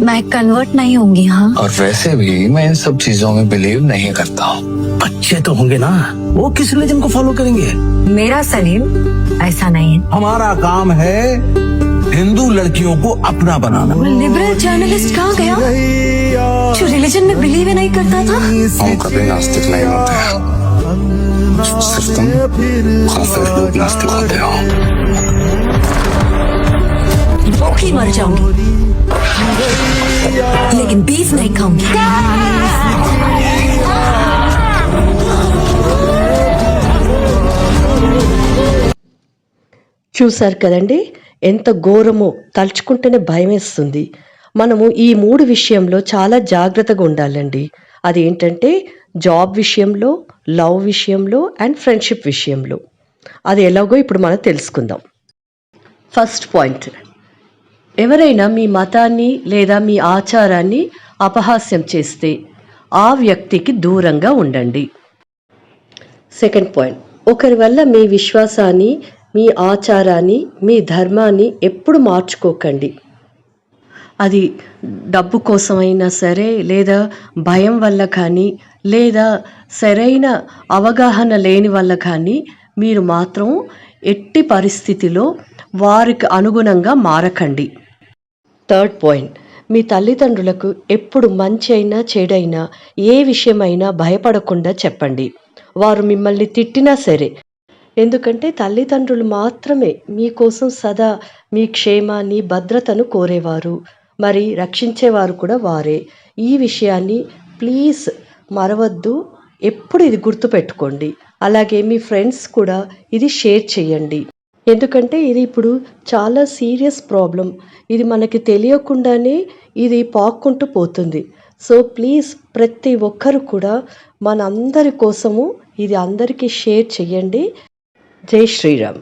मैं कन्वर्ट नहीं होंगी। हाँ, और वैसे भी मैं इन सब चीजों में बिलीव नहीं करता हूँ। बच्चे तो होंगे ना, वो किस रिलीजन को फॉलो करेंगे? मेरा सलीम ऐसा नहीं है। हमारा काम है हिंदू लड़कियों को अपना बनाना। लिबरल जर्नलिस्ट कहाँ गया जो रिलीजन में बिलीव ही नहीं करता था? हम कभी नास्तिक नहीं होते, सिर्फ तुम काफिर लोग नास्तिक होते हो। भूखी मर जाऊंगी लेकिन बीफ नहीं खाऊंगी। చూశారు కదండి, ఎంత ఘోరమో తలుచుకుంటేనే భయమేస్తుంది. మనము ఈ 3 విషయంలో చాలా జాగ్రత్తగా ఉండాలండి. అదేంటంటే జాబ్ విషయంలో, లవ్ విషయంలో అండ్ ఫ్రెండ్షిప్ విషయంలో. అది ఎలాగో ఇప్పుడు మనం తెలుసుకుందాం. ఫస్ట్ పాయింట్, ఎవరైనా మీ మతాన్ని లేదా మీ ఆచారాన్ని అపహాస్యం చేస్తే ఆ వ్యక్తికి దూరంగా ఉండండి. సెకండ్ పాయింట్, ఒకరి వల్ల మీ విశ్వాసాన్ని, మీ ఆచారాన్ని, మీ ధర్మాన్ని ఎప్పుడు మార్చుకోకండి. అది డబ్బు కోసమైనా సరే, లేదా భయం వల్ల కానీ, లేదా సరైన అవగాహన లేని వల్ల కానీ మీరు మాత్రం ఎట్టి పరిస్థితిలో వారికి అనుగుణంగా మారకండి. థర్డ్ పాయింట్, మీ తల్లిదండ్రులకు ఎప్పుడు మంచి అయినా చెడైనా ఏ విషయమైనా భయపడకుండా చెప్పండి. వారు మిమ్మల్ని తిట్టినా సరే, ఎందుకంటే తల్లిదండ్రులు మాత్రమే మీకోసం సదా మీ క్షేమాన్ని, భద్రతను కోరేవారు, మరి రక్షించేవారు కూడా వారే. ఈ విషయాన్ని ప్లీజ్ మరవద్దు, ఎప్పుడు ఇది గుర్తుపెట్టుకోండి. అలాగే మీ ఫ్రెండ్స్ కూడా ఇది షేర్ చేయండి, ఎందుకంటే ఇది ఇప్పుడు చాలా సీరియస్ ప్రాబ్లం. ఇది మనకి తెలియకుండానే ఇది పాక్కుంటూ పోతుంది. సో ప్లీజ్ ప్రతి ఒక్కరు కూడా మనందరి కోసము ఇది అందరికీ షేర్ చేయండి. జై శ్రీరామ్.